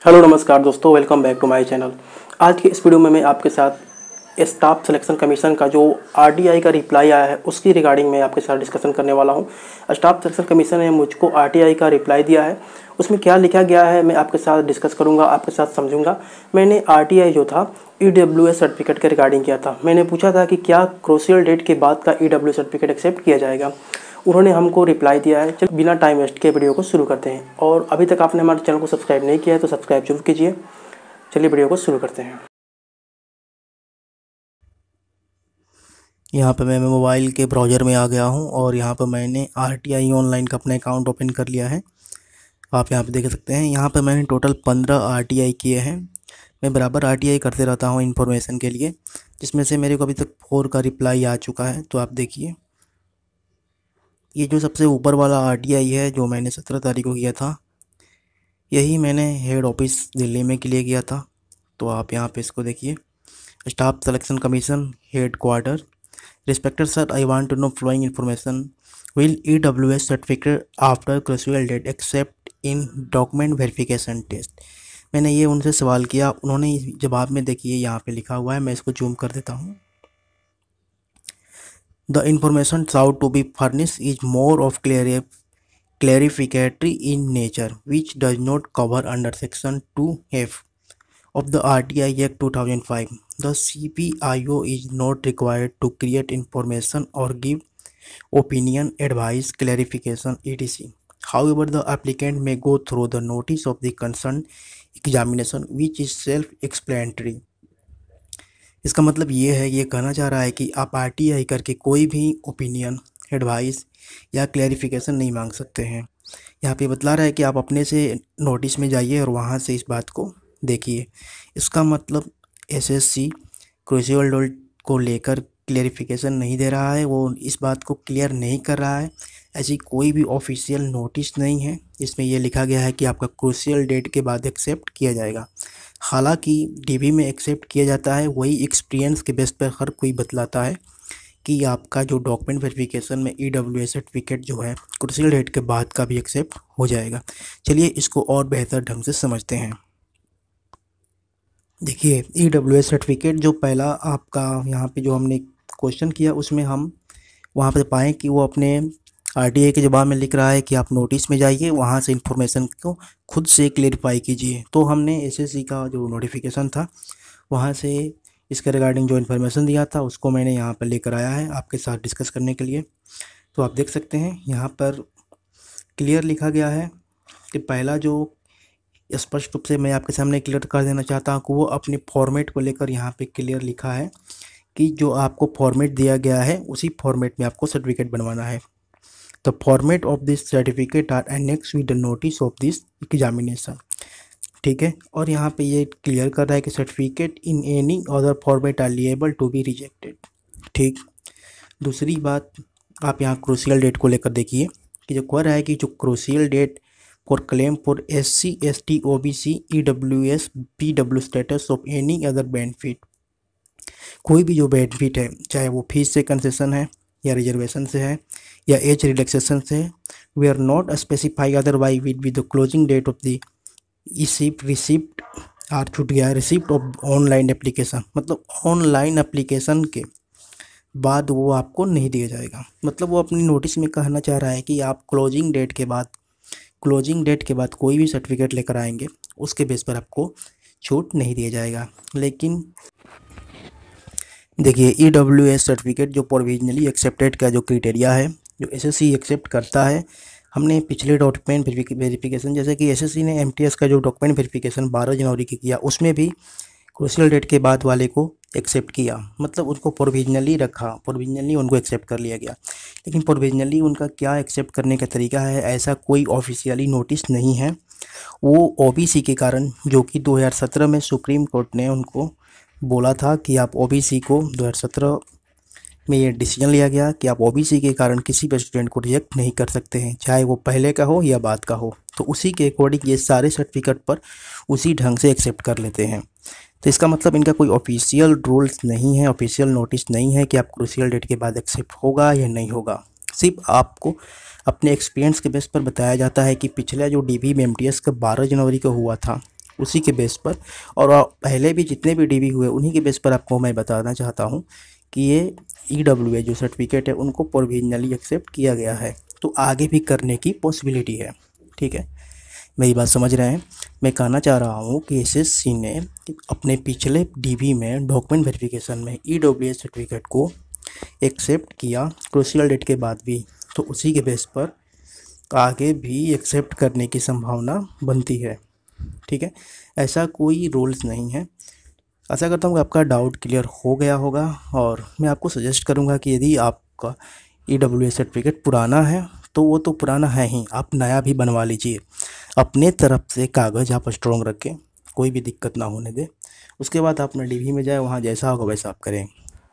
Hello नमस्कार दोस्तों, welcome back to my channel. आज की इस वीडियो में मैं आपके साथ स्टाफ सिलेक्शन कमीशन का जो आरटीआई का रिप्लाई आया है उसकी रिगार्डिंग मैं आपके साथ डिस्कशन करने वाला हूं। स्टाफ सिलेक्शन कमीशन ने मुझको आरटीआई का रिप्लाई दिया है, उसमें क्या लिखा गया है मैं आपके साथ डिस्कस करूंगा, आपके साथ समझूंगा। मैंने आरटीआई जो था ईडब्ल्यूएस सर्टिफिकेट के रिगार्डिंग किया था। मैंने पूछा था कि क्या क्रूशियल डेट के बाद का ईडब्ल्यू सर्टिफिकेट एक्सेप्ट किया जाएगा। उन्होंने हमको रिप्लाई दिया है। चलो बिना टाइम वेस्ट के वीडियो को शुरू करते हैं। और अभी तक आपने हमारे चैनल को सब्सक्राइब नहीं किया है तो सब्सक्राइब जरूर कीजिए। चलिए वीडियो को शुरू करते हैं। यहाँ पे मैं मोबाइल के ब्राउज़र में आ गया हूँ और यहाँ पर मैंने आरटीआई ऑनलाइन का अपना अकाउंट ओपन कर लिया है। आप यहाँ पे देख सकते हैं, यहाँ पे मैंने टोटल 15 आरटीआई किए हैं। मैं बराबर आरटीआई करते रहता हूँ इन्फॉर्मेशन के लिए, जिसमें से मेरे को अभी तक 4 का रिप्लाई आ चुका है। तो आप देखिए, ये जो सबसे ऊपर वाला आरटीआई है जो मैंने 17 तारीख को किया था, यही मैंने हेड ऑफिस दिल्ली में क्लियर किया था। तो आप यहाँ पे इसको देखिए, staff selection commission head quarter. Respected sir, I want to know following information. Will EWS certificate after crucial date accept in document verification test. मैंने ये उनसे सवाल किया, उन्होंने जवाब में देखिए यहाँ पे लिखा हुआ है, मैं इसको जूम कर देता हूँ। The information sought to be furnished is more of clarificatory in nature, which does not cover under Section 2F of the RTI Act 2005. The CPIO is not required to create information or give opinion, advice, clarification, etc. However, the applicant may go through the notice of the concerned examination, which is self-explanatory. इसका मतलब ये है, ये कहना चाह रहा है कि आप आरटीआई करके कोई भी ओपिनियन, एडवाइस या क्लैरिफिकेशन नहीं मांग सकते हैं। यहाँ पे बतला रहा है कि आप अपने से नोटिस में जाइए और वहाँ से इस बात को देखिए। इसका मतलब एसएससी क्रूशियल डेट को लेकर क्लैरिफिकेशन नहीं दे रहा है, वो इस बात को क्लियर नहीं कर रहा है। ऐसी कोई भी ऑफिशियल नोटिस नहीं है जिसमें ये लिखा गया है कि आपका क्रूशियल डेट के बाद एक्सेप्ट किया जाएगा। हालांकि डीबी में एक्सेप्ट किया जाता है, वही एक्सपीरियंस के बेस पर हर कोई बतलाता है कि आपका जो डॉक्यूमेंट वेरिफिकेशन में ईडब्ल्यूएस सर्टिफिकेट जो है क्रूशियल डेट के बाद का भी एक्सेप्ट हो जाएगा। चलिए इसको और बेहतर ढंग से समझते हैं। देखिए, ईडब्ल्यूएस सर्टिफिकेट जो पहला आपका यहाँ पे जो हमने क्वेश्चन किया, उसमें हम वहाँ पे पाएँ कि वो अपने आरटीआई के जवाब में लिख रहा है कि आप नोटिस में जाइए, वहाँ से इन्फॉर्मेशन को खुद से क्लेरिफाई कीजिए। तो हमने एसएससी का जो नोटिफिकेशन था वहाँ से इसके रिगार्डिंग जो इन्फॉर्मेशन दिया था उसको मैंने यहाँ पर लेकर आया है आपके साथ डिस्कस करने के लिए। तो आप देख सकते हैं यहाँ पर क्लियर लिखा गया है कि पहला जो स्पष्ट रूप से मैं आपके सामने क्लियर कर देना चाहता हूँ कि वो अपने फॉर्मेट को लेकर यहाँ पे क्लियर लिखा है कि जो आपको फॉर्मेट दिया गया है उसी फॉर्मेट में आपको सर्टिफिकेट बनवाना है। The format of this certificate are annexed with the notice of this examination। ठीक है, और यहाँ पे ये क्लियर कर रहा है कि certificate in any other format are liable to be rejected. ठीक, दूसरी बात आप यहाँ क्रूशियल डेट को लेकर देखिए कि जो कह रहा है कि जो crucial date for claim for SC ST OBC EWS PW status of any other benefit. कोई भी जो बेनिफिट है, चाहे वो फीस से कंसेशन है या रिजर्वेशन से है या एज रिलैक्सेशन से, we are not specify otherwise with the closing date of the receipt or छूट गया है रिसिप्ट ऑफ ऑनलाइन एप्लीकेशन। मतलब ऑनलाइन एप्लीकेशन के बाद वो आपको नहीं दिया जाएगा। मतलब वो अपनी नोटिस में कहना चाह रहा है कि आप क्लोजिंग डेट के बाद कोई भी सर्टिफिकेट लेकर आएंगे उसके बेस पर आपको छूट नहीं दिया जाएगा। लेकिन देखिए, ईडब्ल्यूएस सर्टिफिकेट जो प्रोविजनली एक्सेप्टेड का जो क्राइटेरिया है, जो एसएससी एक्सेप्ट करता है, हमने पिछले डॉक्यूमेंट वेरिफिकेशन जैसे कि एसएससी ने एमटीएस का जो डॉक्यूमेंट वेरिफिकेशन 12 जनवरी की किया, उसमें भी क्रूशियल डेट के बाद वाले को एक्सेप्ट किया। मतलब उनको प्रोविजनली रखा, प्रोविजनली उनको एक्सेप्ट कर लिया गया। लेकिन प्रोविजनली उनका क्या एक्सेप्ट करने का तरीका है, ऐसा कोई ऑफिशियली नोटिस नहीं है। वो ओबीसी के कारण, जो कि 2017 में सुप्रीम कोर्ट ने उनको बोला था कि आप ओबीसी को 2017 में ये डिसीजन लिया गया कि आप ओबीसी के कारण किसी भी स्टूडेंट को रिजेक्ट नहीं कर सकते हैं, चाहे वो पहले का हो या बाद का हो। तो उसी के अकॉर्डिंग ये सारे सर्टिफिकेट पर उसी ढंग से एक्सेप्ट कर लेते हैं। तो इसका मतलब इनका कोई ऑफिशियल रूल्स नहीं है, ऑफिशियल नोटिस नहीं है कि आप क्रूशियल डेट के बाद एक्सेप्ट होगा या नहीं होगा। सिर्फ आपको अपने एक्सपीरियंस के बेस पर बताया जाता है कि पिछला जो डीबी में एमटीएस का 12 जनवरी को हुआ था उसी के बेस पर, और पहले भी जितने भी डीबी हुए उन्हीं के बेस पर आपको मैं बताना चाहता हूँ कि ये EWA जो सर्टिफिकेट है उनको प्रोविजनली एक्सेप्ट किया गया है, तो आगे भी करने की पॉसिबिलिटी है। ठीक है, मेरी बात समझ रहे हैं। मैं कहना चाह रहा हूँ कि SSC ने अपने पिछले डीबी में डॉक्यूमेंट वेरिफिकेशन में EWA सर्टिफिकेट को एक्सेप्ट किया क्रूशियल डेट के बाद भी, तो उसी के बेस पर आगे भी एक्सेप्ट करने की संभावना बनती है। ठीक है, ऐसा कोई रूल्स नहीं है। आशा करता हूँ कि आपका डाउट क्लियर हो गया होगा, और मैं आपको सजेस्ट करूँगा कि यदि आपका EWA सर्टिफिकेट पुराना है तो वो तो पुराना है ही, आप नया भी बनवा लीजिए। अपने तरफ से कागज़ आप स्ट्रॉन्ग रखें, कोई भी दिक्कत ना होने दें। उसके बाद आप अपना डीवी में जाए, वहाँ जैसा होगा वैसा आप करें।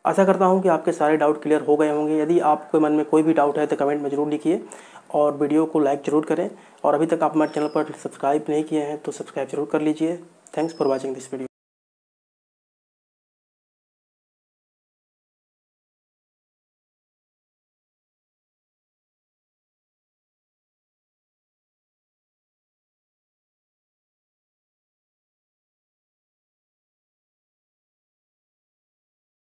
आशा करता हूँ कि आपके सारे डाउट क्लियर हो गए होंगे। यदि आपके मन में कोई भी डाउट है तो कमेंट में ज़रूर लिखिए, और वीडियो को लाइक ज़रूर करें, और अभी तक आप हमारे चैनल पर सब्सक्राइब नहीं किए हैं तो सब्सक्राइब जरूर कर लीजिए। Thanks for watching this video.